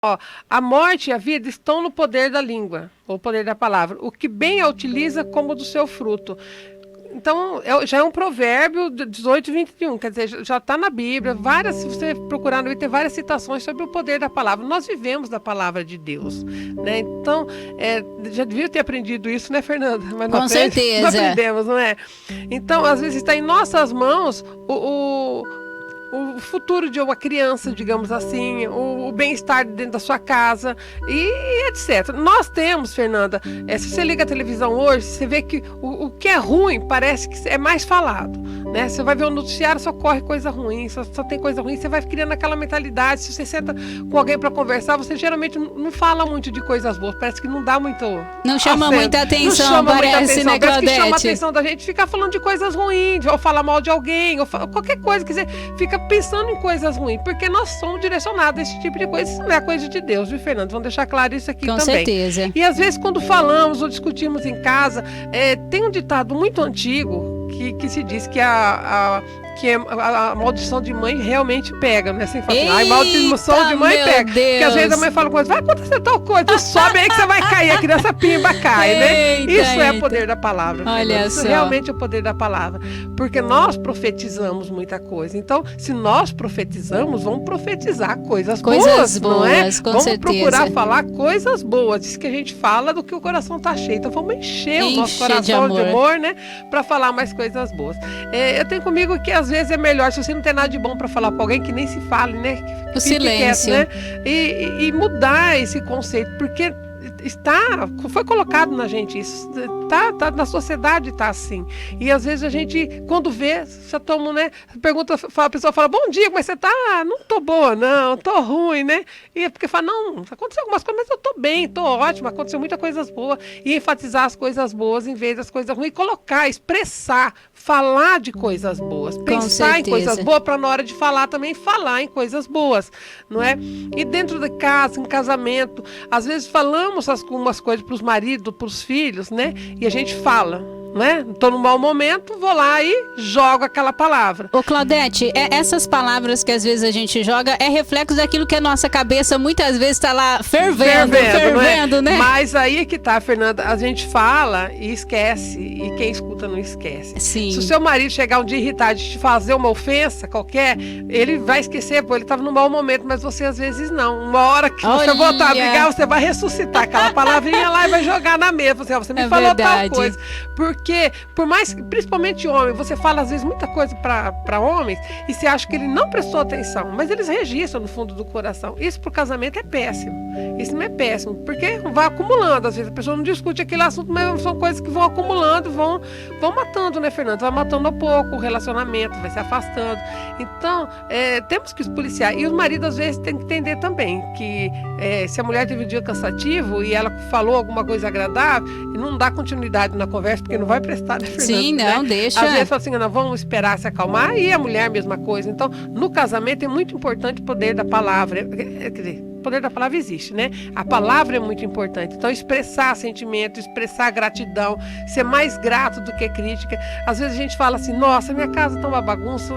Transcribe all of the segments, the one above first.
Ó, a morte e a vida estão no poder da língua, ou poder da palavra. O que bem a utiliza como do seu fruto. Então, já é um provérbio 18, 21, quer dizer, já está na Bíblia, se você procurar no Bíblia, tem várias citações sobre o poder da palavra. Nós vivemos da palavra de Deus, né? Então, já devia ter aprendido isso, né, Fernanda? Mas Com certeza. Não aprendemos, não é? Então, às vezes está em nossas mãos o futuro de uma criança, digamos assim, o bem-estar dentro da sua casa e etc. Nós temos, Fernanda, se você liga a televisão hoje, você vê que o que é ruim parece que é mais falado, né? Você vai ver o noticiário, só corre coisa ruim, só tem coisa ruim, você vai criando aquela mentalidade. Se você senta com alguém para conversar, você geralmente não fala muito de coisas boas, parece que não dá muito... Não chama muita atenção, parece, né, Claudete? Parece que chama a atenção da gente ficar falando de coisas ruins, ou falar mal de alguém, ou qualquer coisa, quer dizer, fica pensando em coisas ruins, porque nós somos direcionados a esse tipo de coisa. Isso não é coisa de Deus, viu, Fernando? Vamos deixar claro isso aqui Com também. certeza. E às vezes quando falamos ou discutimos em casa, tem um ditado muito antigo que se diz que a maldição de mãe realmente pega, né? Assim, fala assim, ai, maldição de mãe pega. Porque às vezes a mãe fala coisa, vai acontecer tal coisa, sobe aí que você vai cair, a criança pimba cai, né? Isso é o poder da palavra. Olha Isso só. realmente é o poder da palavra. Porque nós profetizamos muita coisa. Então, se nós profetizamos, vamos profetizar coisas boas, não é? Com vamos certeza. procurar falar coisas boas. Diz que a gente fala do que o coração tá cheio. Então, vamos encher o nosso coração de amor, né? Para falar mais coisas boas. Eu tenho comigo que às vezes é melhor, se você não tem nada de bom para falar para alguém, que nem se fale, né? Que o silêncio. Quieto, né? E mudar esse conceito, porque foi colocado na gente isso, tá na sociedade, tá assim. E às vezes a gente, quando vê, já toma, né? A pessoa fala, bom dia, mas você tá, não tô boa, não, tô ruim, né? E é porque fala, não, aconteceu algumas coisas, mas eu tô bem, tô ótima, aconteceu muitas coisas boas. E enfatizar as coisas boas em vez das coisas ruins, e colocar, expressar, falar de coisas boas, pensar em coisas boas, para na hora de falar também, falar em coisas boas, não é? E dentro de casa, em casamento, às vezes falamos algumas coisas para os maridos, para os filhos, né? E a gente fala, né? Estou num mau momento, vou lá e jogo aquela palavra. Ô Claudete, essas palavras que às vezes a gente joga é reflexo daquilo que a nossa cabeça muitas vezes está lá fervendo, né? Mas aí é que tá, Fernanda, a gente fala e esquece, e quem escuta não esquece. Sim. Se o seu marido chegar um dia irritado de te fazer uma ofensa qualquer, ele vai esquecer, pô, ele estava num mau momento, mas você às vezes não. Uma hora que você voltar a brigar, você vai ressuscitar aquela palavrinha lá e vai jogar na mesa. Você me falou verdade. tal coisa. Porque, por mais, principalmente homem, você fala às vezes muita coisa para homens e você acha que ele não prestou atenção, mas eles registram no fundo do coração. Isso pro casamento é péssimo. Isso não é péssimo, porque vai acumulando. Às vezes a pessoa não discute aquele assunto, mas são coisas que vão acumulando, vão matando, né, Fernando? Vai matando a pouco o relacionamento, vai se afastando. Então, temos que policiar. E os maridos, às vezes, têm que entender também que se a mulher teve um dia cansativo e ela falou alguma coisa agradável, e não dá continuidade na conversa, porque não vai prestar, né, Fernanda? Sim, não, né? deixa. Às vezes fala assim, não, vamos esperar se acalmar, e a mulher, mesma coisa. Então, no casamento é muito importante o poder da palavra. Quer dizer, o poder da palavra existe, né? A palavra é muito importante. Então, expressar sentimento, expressar gratidão, ser mais grato do que crítica. Às vezes a gente fala assim, nossa, minha casa tá uma bagunça,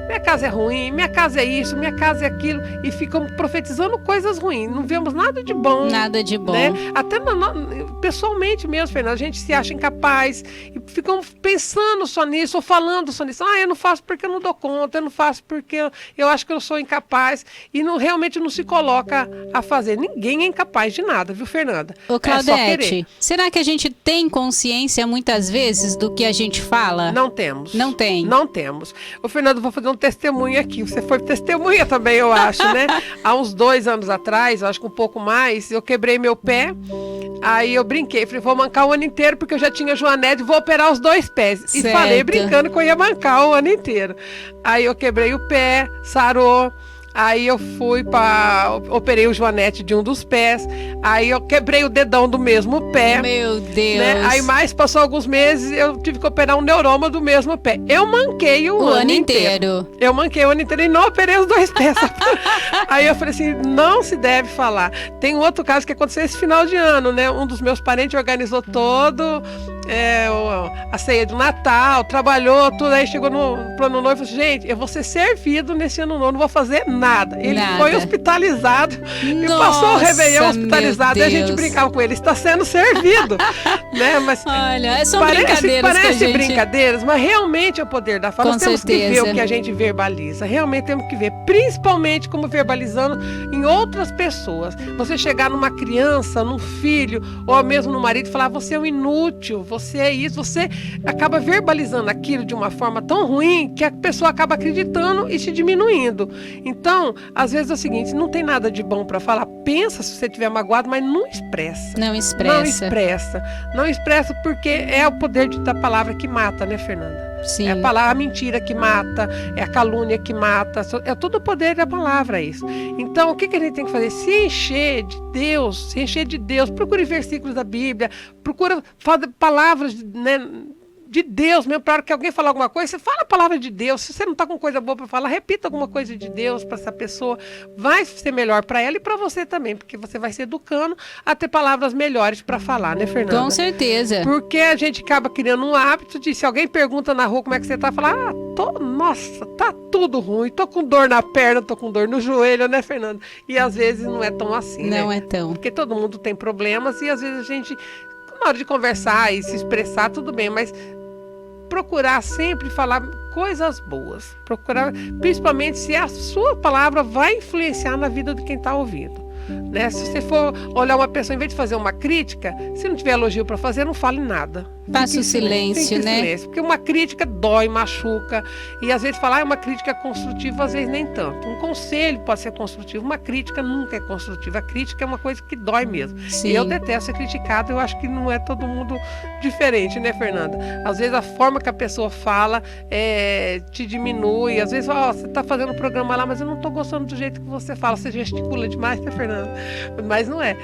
minha casa é ruim, minha casa é isso, minha casa é aquilo, e ficamos profetizando coisas ruins. Não vemos nada de bom. Nada de bom. Né? Até pessoalmente mesmo, Fernanda, a gente se acha incapaz e ficamos pensando só nisso, ou falando só nisso. Eu não faço porque eu não dou conta, eu não faço porque eu acho que eu sou incapaz, e realmente não se coloca a fazer. Ninguém é incapaz de nada, viu, Fernanda? Ô Claudete, será que a gente tem consciência muitas vezes do que a gente fala? Não temos. Não tem? Não temos. Ô Fernanda, vou fazer um testemunho aqui. Você foi testemunha também, eu acho, né? Há uns 2 anos atrás, eu acho que um pouco mais, eu quebrei meu pé. Aí eu brinquei, falei, vou mancar o ano inteiro, porque eu já tinha joanete, vou operar os 2 pés. E certo. Falei brincando que eu ia mancar o ano inteiro. Aí eu quebrei o pé, sarou. Aí eu operei o joanete de um dos pés. Aí eu quebrei o dedão do mesmo pé. Meu Deus. Né? Aí passou alguns meses, eu tive que operar um neuroma do mesmo pé. Eu manquei o ano inteiro. Eu manquei o ano inteiro e não operei os 2 pés. Aí eu falei assim, não se deve falar. Tem um outro caso que aconteceu esse final de ano, né? Um dos meus parentes organizou todo a ceia do Natal, trabalhou tudo, aí chegou pro ano novo e falou assim, gente, eu vou ser servido nesse ano novo, não vou fazer nada. Ele foi hospitalizado e passou o Réveillon hospitalizado, e a gente brincava com ele, está sendo servido. Né? Mas olha, são brincadeiras parece brincadeiras, mas realmente é o poder da fala. Nós temos que ver o que a gente verbaliza, realmente temos que ver, principalmente como verbalizando em outras pessoas. Você chegar numa criança, num filho, ou mesmo no marido e falar, você é um inútil, você é isso, você acaba verbalizando aquilo de uma forma tão ruim que a pessoa acaba acreditando e te diminuindo. Então, às vezes é o seguinte, não tem nada de bom para falar, pensa se você estiver magoado, mas não expressa. Não expressa porque é o poder da palavra que mata, né, Fernanda? Sim. É a mentira que mata, é a calúnia que mata, é todo o poder da palavra isso. Então, o que a gente tem que fazer? Se encher de Deus, procure versículos da Bíblia, procura palavras, né, de Deus mesmo, para hora que alguém falar alguma coisa, você fala a palavra de Deus. Se você não está com coisa boa para falar, repita alguma coisa de Deus para essa pessoa. Vai ser melhor para ela e para você também, porque você vai se educando a ter palavras melhores para falar, né, Fernanda? Com certeza. Porque a gente acaba criando um hábito de, se alguém pergunta na rua como é que você tá, falar, nossa, tá tudo ruim, tô com dor na perna, tô com dor no joelho, né, Fernanda? E às vezes não é tão assim, não né? é tão. Porque todo mundo tem problemas e às vezes a gente, na hora de conversar e se expressar, tudo bem, mas procurar sempre falar coisas boas. Procurar, principalmente se a sua palavra vai influenciar na vida de quem está ouvindo. Né? Se você for olhar uma pessoa, em vez de fazer uma crítica, se não tiver elogio para fazer, não fale nada. Faça o silêncio, né? Silêncio, porque uma crítica dói, machuca. E às vezes falar uma crítica construtiva, às vezes nem tanto. Um conselho pode ser construtivo, uma crítica nunca é construtiva. A crítica é uma coisa que dói mesmo. Sim. E eu detesto ser criticado, eu acho que não é todo mundo diferente, né, Fernanda? Às vezes a forma que a pessoa fala te diminui. Às vezes, você está fazendo um programa lá, mas eu não estou gostando do jeito que você fala. Você gesticula demais, né, Fernanda? Mas não é.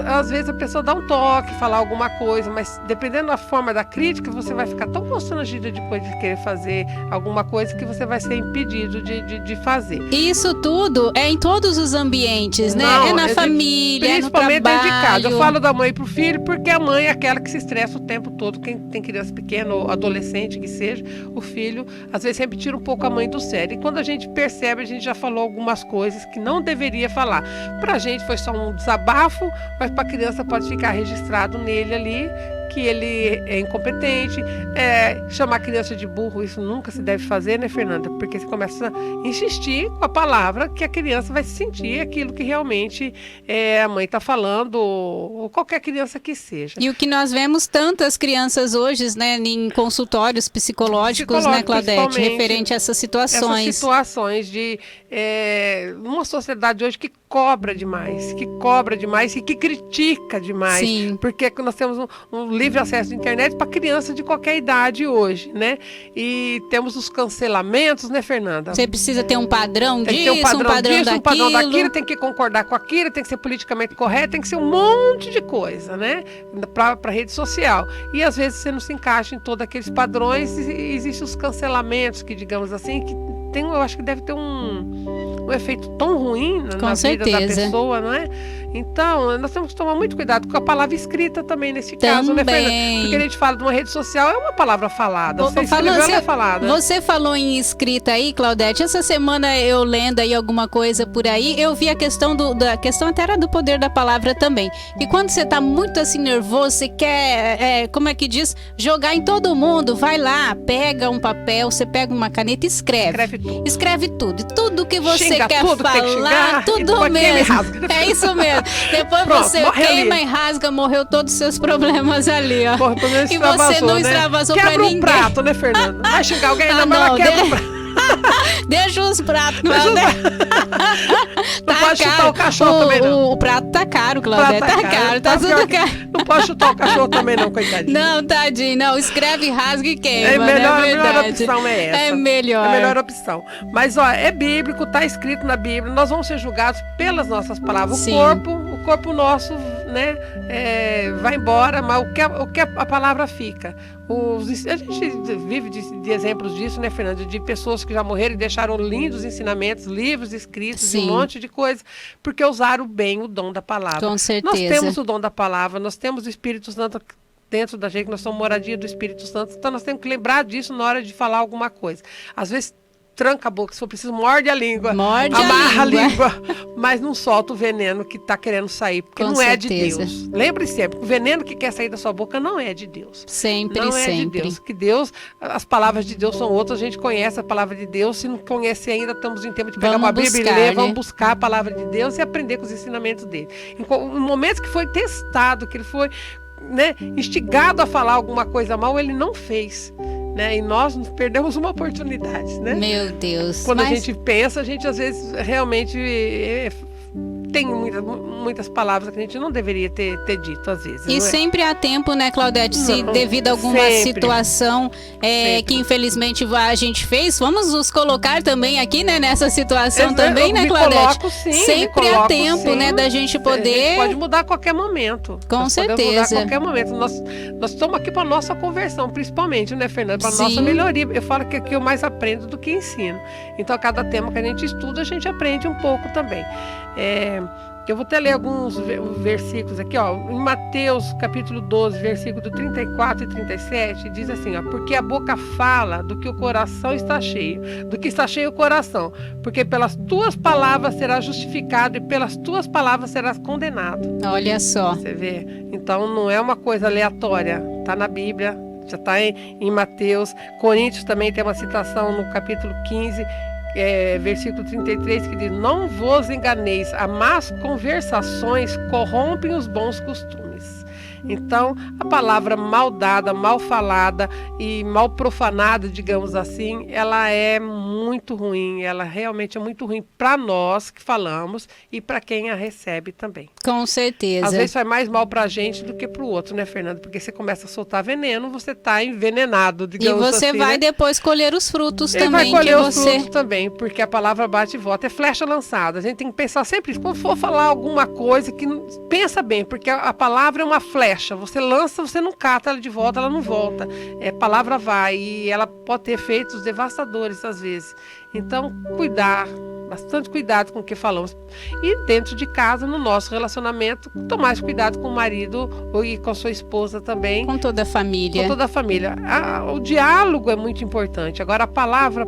Às vezes a pessoa dá um toque, falar alguma coisa, mas dependendo da forma da crítica, você vai ficar tão constrangido depois de querer fazer alguma coisa que você vai ser impedido de fazer. Isso tudo é em todos os ambientes, né? Não, é na família, principalmente no trabalho. dentro de casa. Eu falo da mãe pro filho porque a mãe é aquela que se estressa o tempo todo. Quem tem criança pequena ou adolescente que seja, o filho às vezes sempre tira um pouco a mãe do sério. E quando a gente percebe, a gente já falou algumas coisas que não deveria falar. Pra gente foi só um desabafo, mas para a criança pode ficar registrado nele ali que ele é incompetente, chamar a criança de burro, isso nunca se deve fazer, né, Fernanda? Porque você começa a insistir com a palavra que a criança vai sentir aquilo que realmente a mãe está falando, ou qualquer criança que seja. E o que nós vemos tantas crianças hoje, né, em consultórios psicológicos, né, Claudete, referente a essas situações. Essas situações de uma sociedade hoje que cobra demais e que critica demais. Sim. Porque nós temos um livre acesso à internet para criança de qualquer idade hoje, né? E temos os cancelamentos, né, Fernanda? Você precisa ter um padrão tem disso, que ter um padrão daquilo, tem que concordar com aquilo, tem que ser politicamente correto, tem que ser um monte de coisa, né? Para rede social. E às vezes você não se encaixa em todos aqueles padrões e existem os cancelamentos que, digamos assim, que eu acho que deve ter um efeito tão ruim na vida da pessoa, não é? Então, nós temos que tomar muito cuidado com a palavra escrita também nesse caso, né, Fernanda? Porque a gente fala de uma rede social, é uma palavra falada. Você escreveu, ela é falada. Você falou em escrita aí, Claudete. Essa semana eu lendo aí alguma coisa por aí, eu vi a questão da questão até era do poder da palavra também. E quando você tá muito assim nervoso, você quer, como é que diz? Jogar em todo mundo, vai lá, pega um papel, você pega uma caneta e escreve. Escreve tudo. E tudo que você Xinga quer tudo, falar, tudo mesmo. É isso mesmo. Depois pronto, você queima ali e rasga, morreu todos os seus problemas ali, ó. Porra, e você não extravasou, né? Pra ninguém. Quebra um prato, né, Fernanda? Vai xingar alguém, não, quebra um prato. Deixa os pratos, Claudete. Não pode chutar o cachorro também, não. O prato tá caro, Claudete. Tá caro, tá tudo caro. Não pode chutar o cachorro também, não, coitadinho. Não, tadinho, não. Escreve, rasga e queima. A melhor opção é essa. É melhor. É a melhor opção. Mas, é bíblico, tá escrito na Bíblia. Nós vamos ser julgados pelas nossas palavras. Sim. O corpo nosso, né, vai embora, mas o que a palavra fica. A gente vive de exemplos disso, né, Fernanda? De pessoas que já morreram e deixaram lindos ensinamentos, livros escritos, Sim. um monte de coisa, porque usaram bem o dom da palavra. Com certeza. Nós temos o dom da palavra, nós temos o Espírito Santo dentro da gente, nós somos moradia do Espírito Santo, então nós temos que lembrar disso na hora de falar alguma coisa. Às vezes tranca a boca, se for preciso, morde a língua, amarra a língua, mas não solta o veneno que está querendo sair, porque Com não certeza. é de Deus. Lembre sempre, o veneno que quer sair da sua boca não é de Deus. Sempre, não sempre. é de Deus. Que Deus, as palavras de Deus são outras, a gente conhece a palavra de Deus, se não conhece ainda, estamos em tempo de pegar Vamos uma Bíblia buscar, e ler, né? vamos buscar a palavra de Deus e aprender com os ensinamentos dele. Em momentos que foi testado, que ele foi, né, instigado a falar alguma coisa mal, ele não fez. Né? E nós perdemos uma oportunidade, né? Meu Deus. Quando a gente pensa, a gente às vezes realmente tem muitas palavras que a gente não deveria ter dito, às vezes. E não é? sempre há tempo, né, Claudete? Se Não, devido a alguma sempre. situação que infelizmente a gente fez, vamos nos colocar também aqui, né, nessa situação também, né, Claudete? Coloco, sim, sempre há tempo, sim. né, da gente A poder... gente pode mudar a qualquer momento. Com Nós certeza. podemos mudar a qualquer momento. Nós estamos aqui para a nossa conversão, principalmente, né, Fernanda? Para a Sim. nossa melhoria. Eu falo que aqui eu mais aprendo do que ensino. Então, a cada tema que a gente estuda, a gente aprende um pouco também. Eu vou até ler alguns versículos aqui, ó. Em Mateus, capítulo 12, versículo 34 e 37, diz assim, ó: porque a boca fala do que o coração está cheio, do que está cheio o coração, porque pelas tuas palavras serás justificado e pelas tuas palavras serás condenado. Olha só. Você vê? Então não é uma coisa aleatória, está na Bíblia, já está em Mateus. Coríntios também tem uma citação no capítulo 15, versículo 33, que diz: não vos enganeis, as más conversações corrompem os bons costumes. Então, a palavra mal dada, mal falada e mal profanada, digamos assim, ela é muito ruim, ela realmente é muito ruim para nós que falamos e para quem a recebe também. Com certeza. Às vezes faz mais mal para a gente do que para o outro, né, Fernanda? Porque você começa a soltar veneno, você está envenenado, digamos assim. E você vai né? depois colher os frutos Ele também. vai colher que os você... frutos também, porque a palavra bate e volta, é flecha lançada. A gente tem que pensar sempre isso. Quando for falar alguma coisa, pensa bem, porque a palavra é uma flecha. Você lança, você não cata ela de volta, ela não volta. A palavra vai e ela pode ter efeitos devastadores às vezes. Então, bastante cuidado com o que falamos. E dentro de casa, no nosso relacionamento, tomar mais cuidado com o marido e com a sua esposa também. Com toda a família. Com toda a família. O diálogo é muito importante. Agora, a palavra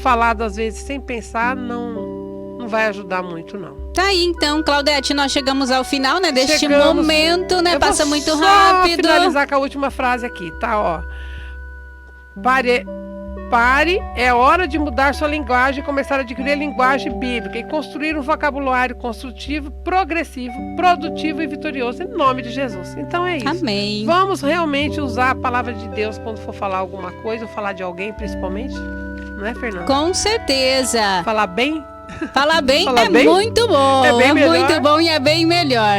falada às vezes sem pensar não vai ajudar muito, não. Tá aí, então, Claudete, nós chegamos ao final, né, deste momento, né? Eu Passa vou muito só rápido. Finalizar com a última frase aqui, tá? Ó. Pare, é hora de mudar sua linguagem e começar a adquirir a linguagem bíblica e construir um vocabulário construtivo, progressivo, produtivo e vitorioso, em nome de Jesus. Então é isso. Amém. Vamos realmente usar a palavra de Deus quando for falar alguma coisa, ou falar de alguém principalmente? Não é, Fernanda? Com certeza. Falar bem? Falar bem Falar é bem? muito bom. É bem melhor. Muito bom e é bem melhor.